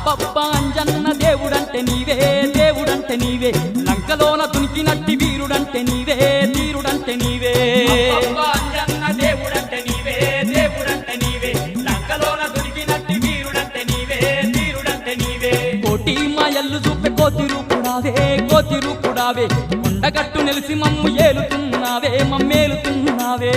అబ్బబ్బా అంజన్న దేవుడంటే నీవే దేవుడంటే నీవే లంకలోన దునికినట్టి వీరుడంటే నీవే ధీరుడంటే నీవే అబ్బబ్బా అంజన్న దేవుడంటే నీవే దేవుడంటే నీవే లంకలోన దునికినట్టి వీరుడంటే నీవే ధీరుడంటే నీవే కోటి మాయల్లు చూపే కోతి రూపుడావే కొండగట్టు నిలిసి మమ్ము ఏలుతున్నావే మమ్మేలుతున్నావే